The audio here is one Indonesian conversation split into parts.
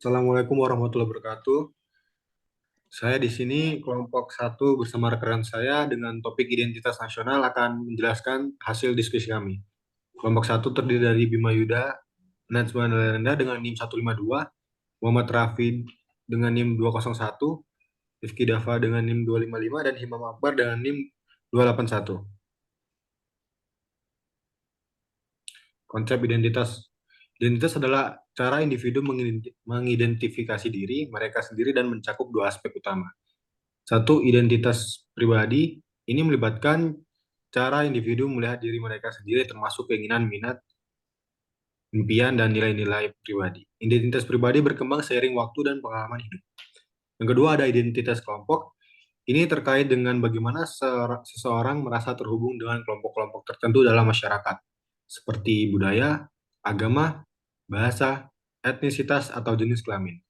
Assalamualaikum warahmatullahi wabarakatuh. Saya di sini kelompok satu bersama rekan saya dengan topik identitas nasional akan menjelaskan hasil diskusi kami. Kelompok satu terdiri dari Bima Yuda, Najma Nalenda dengan NIM 152, Muhammad Rafi dengan NIM 201, Rifki Dava dengan NIM 255, dan Himam Akbar dengan NIM 281. Konsep identitas. Identitas adalah cara individu mengidentifikasi diri mereka sendiri dan mencakup dua aspek utama. Satu, identitas pribadi. Ini melibatkan cara individu melihat diri mereka sendiri termasuk keinginan, minat, impian, dan nilai-nilai pribadi. Identitas pribadi berkembang seiring waktu dan pengalaman hidup. Yang kedua ada identitas kelompok. Ini terkait dengan bagaimana seseorang merasa terhubung dengan kelompok-kelompok tertentu dalam masyarakat, seperti budaya, agama, bahasa, etnisitas, atau jenis kelamin.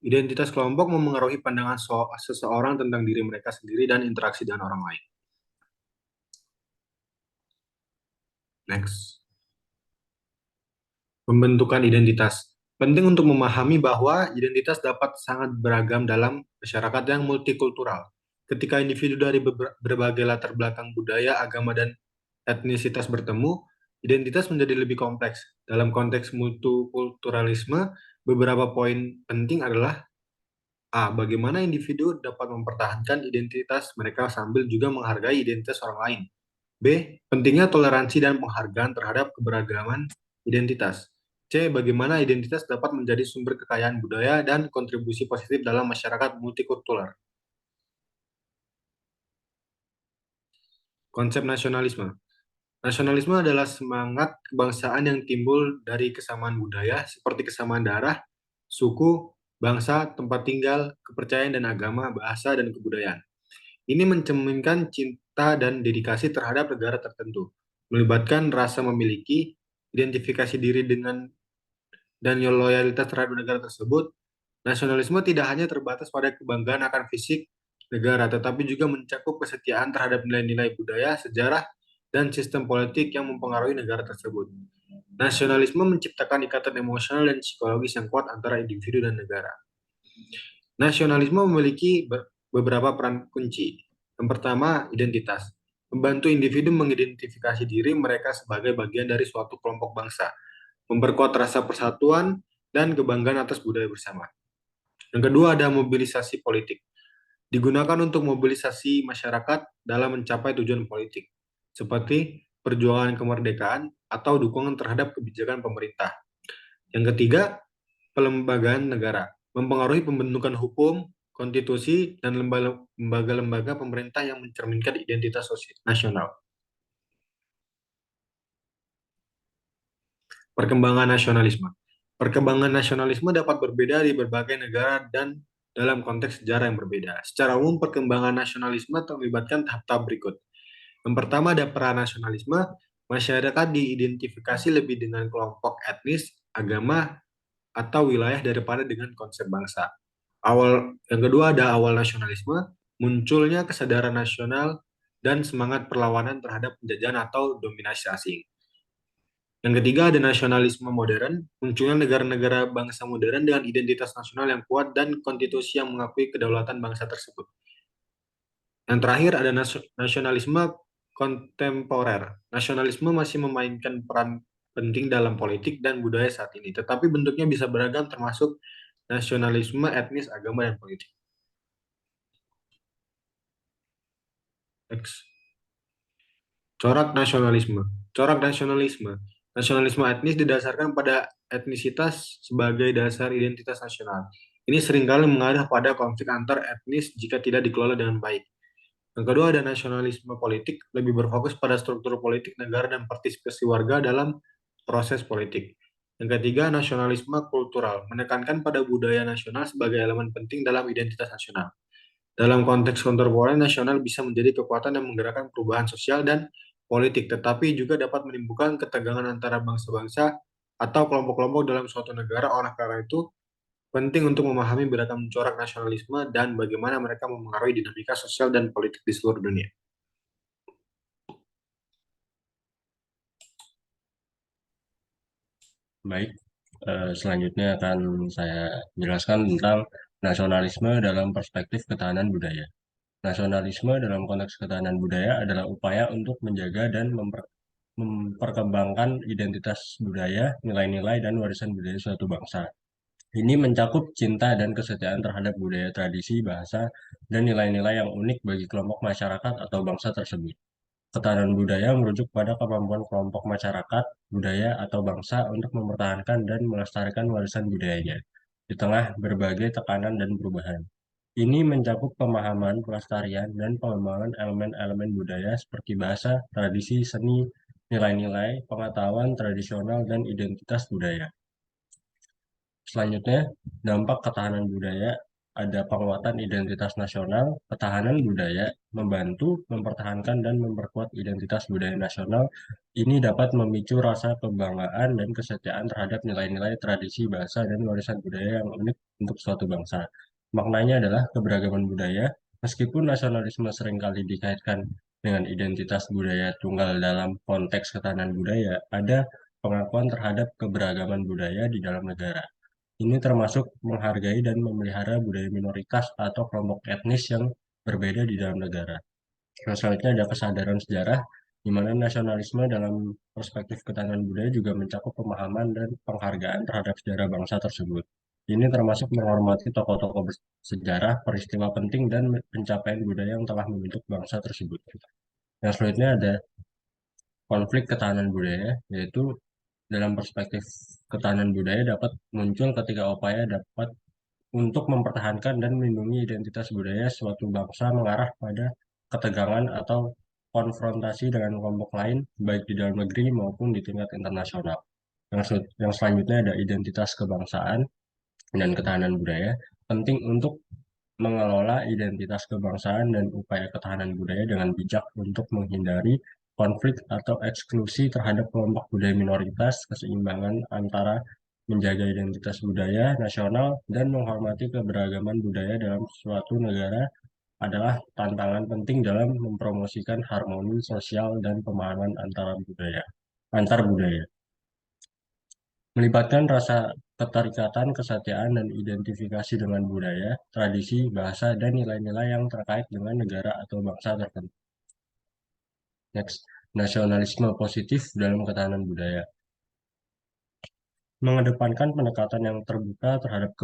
Identitas kelompok memengaruhi pandangan seseorang tentang diri mereka sendiri dan interaksi dengan orang lain. Next. Pembentukan identitas. Penting untuk memahami bahwa identitas dapat sangat beragam dalam masyarakat yang multikultural. Ketika individu dari berbagai latar belakang budaya, agama, dan etnisitas bertemu, identitas menjadi lebih kompleks. Dalam konteks multikulturalisme, beberapa poin penting adalah A. Bagaimana individu dapat mempertahankan identitas mereka sambil juga menghargai identitas orang lain. B. Pentingnya toleransi dan penghargaan terhadap keberagaman identitas. C. Bagaimana identitas dapat menjadi sumber kekayaan budaya dan kontribusi positif dalam masyarakat multikultural. Konsep nasionalisme. Nasionalisme adalah semangat kebangsaan yang timbul dari kesamaan budaya seperti kesamaan darah, suku, bangsa, tempat tinggal, kepercayaan dan agama, bahasa, dan kebudayaan. Ini mencerminkan cinta dan dedikasi terhadap negara tertentu, melibatkan rasa memiliki, identifikasi diri dengan dan loyalitas terhadap negara tersebut. Nasionalisme tidak hanya terbatas pada kebanggaan akan fisik negara, tetapi juga mencakup kesetiaan terhadap nilai-nilai budaya, sejarah, dan sistem politik yang mempengaruhi negara tersebut. Nasionalisme menciptakan ikatan emosional dan psikologis yang kuat antara individu dan negara. Nasionalisme memiliki beberapa peran kunci. Yang pertama, identitas. Membantu individu mengidentifikasi diri mereka sebagai bagian dari suatu kelompok bangsa, memperkuat rasa persatuan dan kebanggaan atas budaya bersama. Yang kedua ada mobilisasi politik. Digunakan untuk mobilisasi masyarakat dalam mencapai tujuan politik, seperti perjuangan kemerdekaan atau dukungan terhadap kebijakan pemerintah. Yang ketiga, pelembagaan negara. Mempengaruhi pembentukan hukum, konstitusi, dan lembaga-lembaga pemerintah yang mencerminkan identitas nasional. Perkembangan nasionalisme. Perkembangan nasionalisme dapat berbeda di berbagai negara dan dalam konteks sejarah yang berbeda. Secara umum, perkembangan nasionalisme terlibatkan tahap-tahap berikut. Yang pertama ada pranasionalisme. Masyarakat diidentifikasi lebih dengan kelompok etnis, agama, atau wilayah daripada dengan konsep bangsa. Yang kedua ada awal nasionalisme. Munculnya kesadaran nasional dan semangat perlawanan terhadap penjajahan atau dominasi asing. Yang ketiga ada nasionalisme modern, munculnya negara-negara bangsa modern dengan identitas nasional yang kuat dan konstitusi yang mengakui kedaulatan bangsa tersebut. Yang terakhir ada nasionalisme kontemporer. Nasionalisme masih memainkan peran penting dalam politik dan budaya saat ini, tetapi bentuknya bisa beragam termasuk nasionalisme etnis, agama, dan politik. Next. Corak nasionalisme. Corak nasionalisme. Nasionalisme etnis didasarkan pada etnisitas sebagai dasar identitas nasional. Ini seringkali mengarah pada konflik antar etnis jika tidak dikelola dengan baik. Yang kedua ada nasionalisme politik, lebih berfokus pada struktur politik negara dan partisipasi warga dalam proses politik. Yang ketiga, nasionalisme kultural, menekankan pada budaya nasional sebagai elemen penting dalam identitas nasional. Dalam konteks kontemporer, nasional bisa menjadi kekuatan yang menggerakkan perubahan sosial dan politik, tetapi juga dapat menimbulkan ketegangan antara bangsa-bangsa atau kelompok-kelompok dalam suatu negara. Oleh karena itu, penting untuk memahami beragam corak nasionalisme dan bagaimana mereka memengaruhi dinamika sosial dan politik di seluruh dunia. Baik, Selanjutnya akan saya jelaskan tentang nasionalisme dalam perspektif ketahanan budaya. Nasionalisme dalam konteks ketahanan budaya adalah upaya untuk menjaga dan memperkembangkan identitas budaya, nilai-nilai, dan warisan budaya suatu bangsa. Ini mencakup cinta dan kesetiaan terhadap budaya, tradisi, bahasa, dan nilai-nilai yang unik bagi kelompok masyarakat atau bangsa tersebut. Ketahanan budaya merujuk pada kemampuan kelompok masyarakat, budaya, atau bangsa untuk mempertahankan dan melestarikan warisan budayanya di tengah berbagai tekanan dan perubahan. Ini mencakup pemahaman, pelestarian, dan pengembangan elemen-elemen budaya seperti bahasa, tradisi, seni, nilai-nilai, pengetahuan tradisional, dan identitas budaya. Selanjutnya, dampak ketahanan budaya ada penguatan identitas nasional. Ketahanan budaya membantu mempertahankan dan memperkuat identitas budaya nasional. Ini dapat memicu rasa kebanggaan dan kesetiaan terhadap nilai-nilai, tradisi, bahasa, dan warisan budaya yang unik untuk suatu bangsa. Maknanya adalah keberagaman budaya, meskipun nasionalisme seringkali dikaitkan dengan identitas budaya tunggal dalam konteks ketahanan budaya, ada pengakuan terhadap keberagaman budaya di dalam negara. Ini termasuk menghargai dan memelihara budaya minoritas atau kelompok etnis yang berbeda di dalam negara. Nah, selanjutnya ada kesadaran sejarah, di mana nasionalisme dalam perspektif ketahanan budaya juga mencakup pemahaman dan penghargaan terhadap sejarah bangsa tersebut. Ini termasuk menghormati tokoh-tokoh sejarah, peristiwa penting, dan pencapaian budaya yang telah membentuk bangsa tersebut. Yang selanjutnya ada konflik ketahanan budaya, yaitu dalam perspektif ketahanan budaya dapat muncul ketika upaya dapat untuk mempertahankan dan melindungi identitas budaya suatu bangsa mengarah pada ketegangan atau konfrontasi dengan kelompok lain, baik di dalam negeri maupun di tingkat internasional. Yang selanjutnya ada identitas kebangsaan dan ketahanan budaya. Penting untuk mengelola identitas kebangsaan dan upaya ketahanan budaya dengan bijak untuk menghindari konflik atau eksklusi terhadap kelompok budaya minoritas, keseimbangan antara menjaga identitas budaya nasional dan menghormati keberagaman budaya dalam suatu negara adalah tantangan penting dalam mempromosikan harmoni sosial dan pemahaman antar budaya. Melibatkan rasa keterikatan, kesetiaan, dan identifikasi dengan budaya, tradisi, bahasa, dan nilai-nilai yang terkait dengan negara atau bangsa tertentu. Next, nasionalisme positif dalam ketahanan budaya. Mengedepankan pendekatan yang terbuka terhadap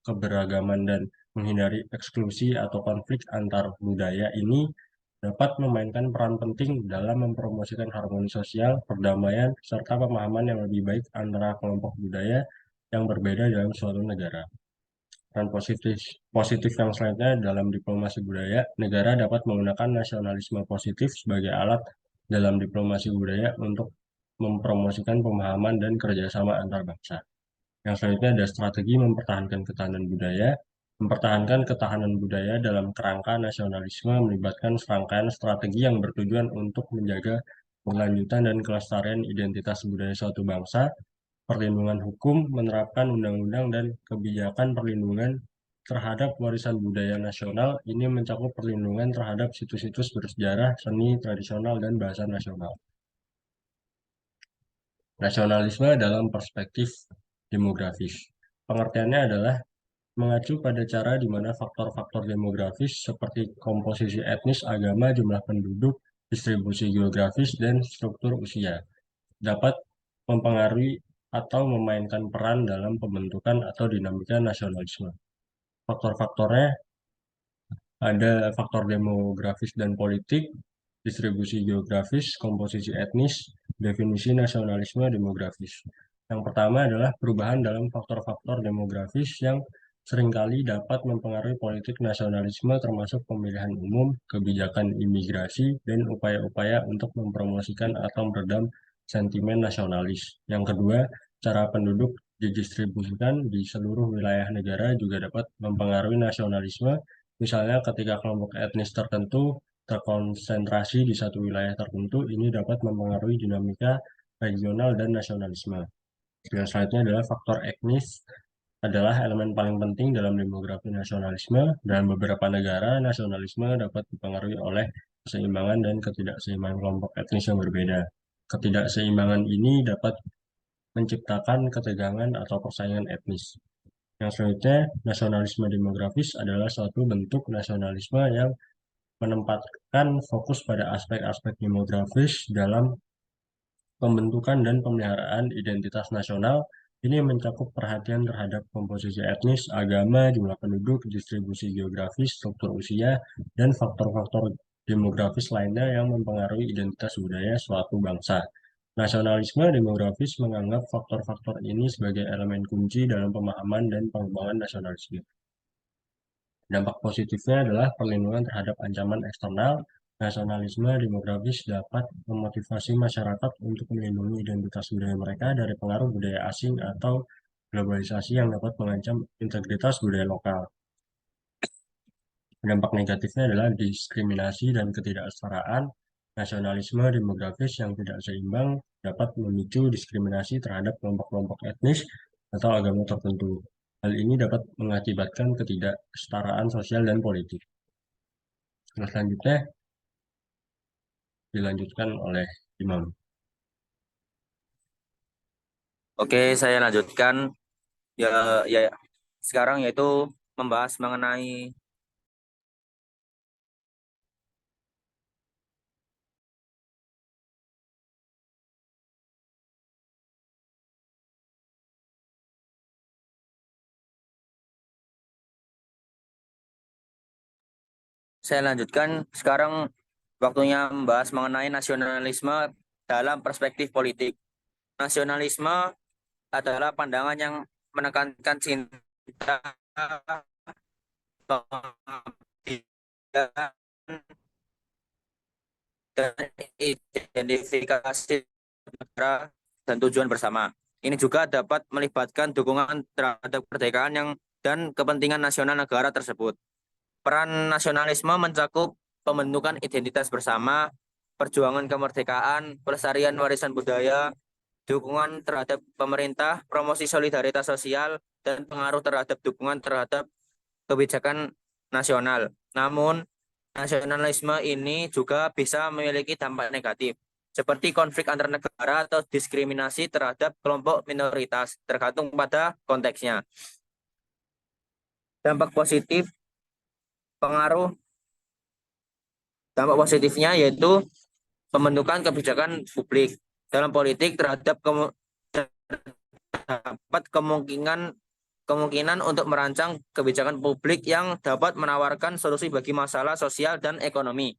keberagaman dan menghindari eksklusi atau konflik antar budaya ini dapat memainkan peran penting dalam mempromosikan harmoni sosial, perdamaian, serta pemahaman yang lebih baik antara kelompok budaya yang berbeda dalam suatu negara. Dan positif yang selanjutnya dalam diplomasi budaya, negara dapat menggunakan nasionalisme positif sebagai alat dalam diplomasi budaya untuk mempromosikan pemahaman dan kerjasama antar bangsa. Yang selanjutnya ada strategi mempertahankan ketahanan budaya. Mempertahankan ketahanan budaya dalam kerangka nasionalisme melibatkan serangkaian strategi yang bertujuan untuk menjaga kelanjutan dan kelestarian identitas budaya suatu bangsa, perlindungan hukum, menerapkan undang-undang dan kebijakan perlindungan terhadap warisan budaya nasional. Ini mencakup perlindungan terhadap situs-situs bersejarah, seni, tradisional, dan bahasa nasional. Nasionalisme dalam perspektif demografis. Pengertiannya adalah mengacu pada cara di mana faktor-faktor demografis seperti komposisi etnis, agama, jumlah penduduk, distribusi geografis, dan struktur usia dapat mempengaruhi atau memainkan peran dalam pembentukan atau dinamika nasionalisme. Faktor-faktornya ada faktor demografis dan politik, distribusi geografis, komposisi etnis, definisi nasionalisme demografis. Yang pertama adalah perubahan dalam faktor-faktor demografis yang seringkali dapat mempengaruhi politik nasionalisme termasuk pemilihan umum, kebijakan imigrasi, dan upaya-upaya untuk mempromosikan atau meredam sentimen nasionalis. Yang kedua, cara penduduk didistribusikan di seluruh wilayah negara juga dapat mempengaruhi nasionalisme. Misalnya ketika kelompok etnis tertentu terkonsentrasi di satu wilayah tertentu, ini dapat mempengaruhi dinamika regional dan nasionalisme. Yang selanjutnya adalah faktor etnis adalah elemen paling penting dalam demografi nasionalisme. Dalam beberapa negara, nasionalisme dapat dipengaruhi oleh keseimbangan dan ketidakseimbangan kelompok etnis yang berbeda. Ketidakseimbangan ini dapat menciptakan ketegangan atau persaingan etnis. Yang selanjutnya, nasionalisme demografis adalah suatu bentuk nasionalisme yang menempatkan fokus pada aspek-aspek demografis dalam pembentukan dan pemeliharaan identitas nasional. Ini mencakup perhatian terhadap komposisi etnis, agama, jumlah penduduk, distribusi geografis, struktur usia, dan faktor-faktor demografis lainnya yang mempengaruhi identitas budaya suatu bangsa. Nasionalisme demografis menganggap faktor-faktor ini sebagai elemen kunci dalam pemahaman dan pengembangan nasionalisme. Dampak positifnya adalah perlindungan terhadap ancaman eksternal. Nasionalisme demografis dapat memotivasi masyarakat untuk melindungi identitas budaya mereka dari pengaruh budaya asing atau globalisasi yang dapat mengancam integritas budaya lokal. Dampak negatifnya adalah diskriminasi dan ketidaksetaraan. Nasionalisme demografis yang tidak seimbang dapat memicu diskriminasi terhadap kelompok-kelompok etnis atau agama tertentu. Hal ini dapat mengakibatkan ketidaksetaraan sosial dan politik. Nah, selanjutnya dilanjutkan oleh Imam. Oke, saya lanjutkan ya ya sekarang yaitu membahas mengenai saya lanjutkan sekarang waktunya membahas mengenai nasionalisme dalam perspektif politik. Nasionalisme adalah pandangan yang menekankan cinta, pengabdian, dan identifikasi negara dan tujuan bersama. Ini juga dapat melibatkan dukungan terhadap kemerdekaan dan kepentingan nasional negara tersebut. Peran nasionalisme mencakup pembentukan identitas bersama, perjuangan kemerdekaan, pelestarian warisan budaya, dukungan terhadap pemerintah, promosi solidaritas sosial, dan pengaruh terhadap dukungan terhadap kebijakan nasional. Namun, nasionalisme ini juga bisa memiliki dampak negatif, seperti konflik antar negara atau diskriminasi terhadap kelompok minoritas, tergantung pada konteksnya. Dampak positif, pengaruh, dampak positifnya yaitu pembentukan kebijakan publik dalam politik terhadap dapat kemungkinan untuk merancang kebijakan publik yang dapat menawarkan solusi bagi masalah sosial dan ekonomi.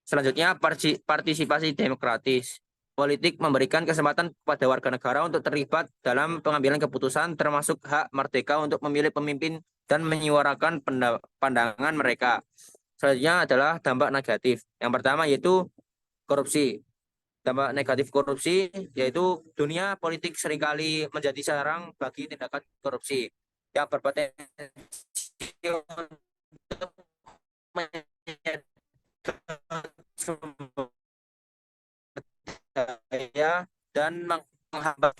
Selanjutnya, partisipasi demokratis. Politik memberikan kesempatan kepada warga negara untuk terlibat dalam pengambilan keputusan, termasuk hak merdeka untuk memilih pemimpin dan menyuarakan pandangan mereka. Selanjutnya adalah dampak negatif. Yang pertama yaitu korupsi. Dampak negatif korupsi yaitu dunia politik seringkali menjadi sarang bagi tindakan korupsi yang berpotensi untuk dan menghambat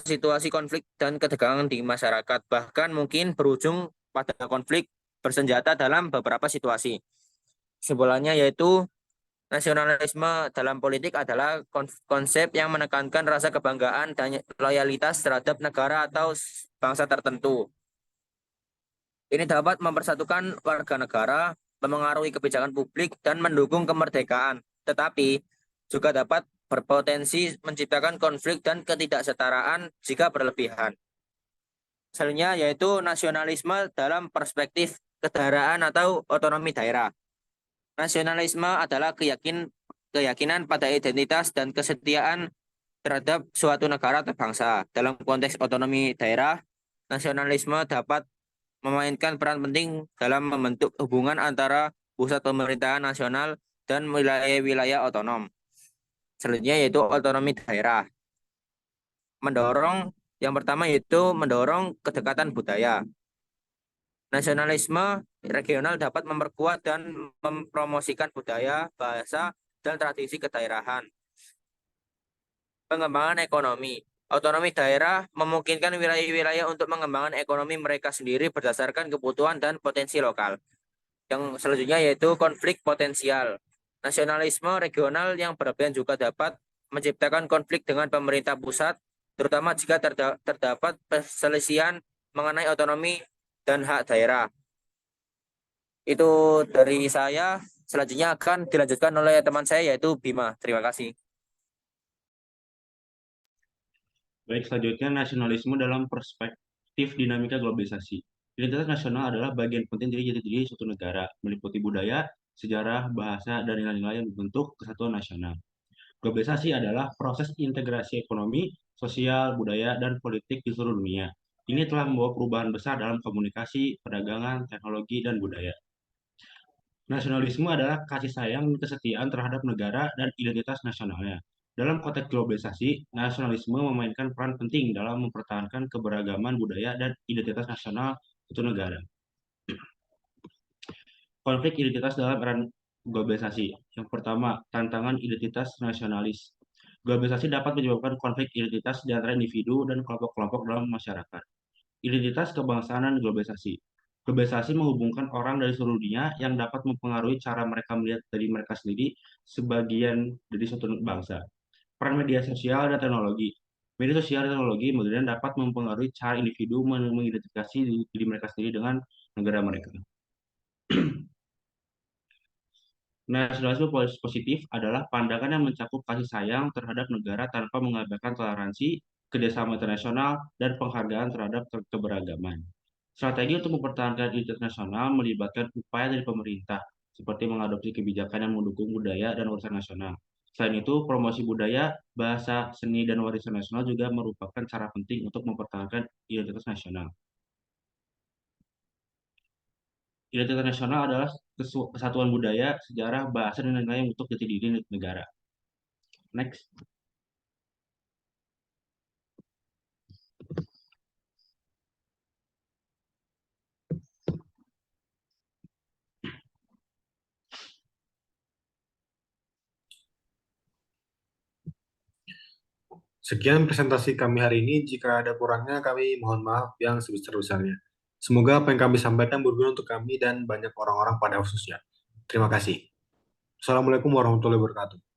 situasi konflik dan ketegangan di masyarakat, bahkan mungkin berujung pada konflik bersenjata dalam beberapa situasi. Kesimpulannya yaitu nasionalisme dalam politik adalah konsep yang menekankan rasa kebanggaan dan loyalitas terhadap negara atau bangsa tertentu. Ini dapat mempersatukan warga negara, memengaruhi kebijakan publik, dan mendukung kemerdekaan. Tetapi juga dapat berpotensi menciptakan konflik dan ketidaksetaraan jika berlebihan. Selanjutnya yaitu nasionalisme dalam perspektif kedaerahan atau otonomi daerah. Nasionalisme adalah keyakinan pada identitas dan kesetiaan terhadap suatu negara atau bangsa. Dalam konteks otonomi daerah, nasionalisme dapat memainkan peran penting dalam membentuk hubungan antara pusat pemerintahan nasional dan wilayah-wilayah otonom. Selanjutnya yaitu otonomi daerah. Yang pertama yaitu mendorong kedekatan budaya. Nasionalisme regional dapat memperkuat dan mempromosikan budaya, bahasa, dan tradisi kedaerahan. Pengembangan ekonomi. Otonomi daerah memungkinkan wilayah-wilayah untuk mengembangkan ekonomi mereka sendiri berdasarkan kebutuhan dan potensi lokal. Yang selanjutnya yaitu konflik potensial. Nasionalisme regional yang berlebihan juga dapat menciptakan konflik dengan pemerintah pusat, terutama jika terdapat perselisihan mengenai otonomi dan hak daerah. Itu dari saya. Selanjutnya akan dilanjutkan oleh teman saya yaitu Bima. Terima kasih. Baik, selanjutnya nasionalisme dalam perspektif dinamika globalisasi. Identitas nasional adalah bagian penting dari jati diri suatu negara, meliputi budaya, sejarah, bahasa, dan nilai-nilai yang membentuk kesatuan nasional. Globalisasi adalah proses integrasi ekonomi, sosial, budaya, dan politik di seluruh dunia. Ini telah membawa perubahan besar dalam komunikasi, perdagangan, teknologi, dan budaya. Nasionalisme adalah kasih sayang dan kesetiaan terhadap negara dan identitas nasionalnya. Dalam konteks globalisasi, nasionalisme memainkan peran penting dalam mempertahankan keberagaman budaya dan identitas nasional suatu negara. Konflik identitas dalam era globalisasi. Yang pertama, tantangan identitas nasionalis. Globalisasi dapat menyebabkan konflik identitas di antara individu dan kelompok-kelompok dalam masyarakat. Identitas kebangsaan dan globalisasi. Globalisasi menghubungkan orang dari seluruh dunia yang dapat mempengaruhi cara mereka melihat dari mereka sendiri sebagian dari suatu bangsa. Peran media sosial dan teknologi. Media sosial dan teknologi modern dapat mempengaruhi cara individu mengidentifikasi diri mereka sendiri dengan negara mereka. Nasionalisme positif adalah pandangan yang mencakup kasih sayang terhadap negara tanpa mengabaikan toleransi, kerjasama internasional, dan penghargaan terhadap keberagaman. Strategi untuk mempertahankan identitas nasional melibatkan upaya dari pemerintah, seperti mengadopsi kebijakan yang mendukung budaya dan warisan nasional. Selain itu, promosi budaya, bahasa, seni, dan warisan nasional juga merupakan cara penting untuk mempertahankan identitas nasional. Identitas nasional adalah kesatuan budaya, sejarah, bahasa, dan lain-lain untuk jati diri negara. Next. Sekian presentasi kami hari ini. Jika ada kurangnya, kami mohon maaf yang sebesar-besarnya. Semoga apa yang kami sampaikan berguna untuk kami dan banyak orang-orang pada khususnya. Terima kasih. Assalamualaikum warahmatullahi wabarakatuh.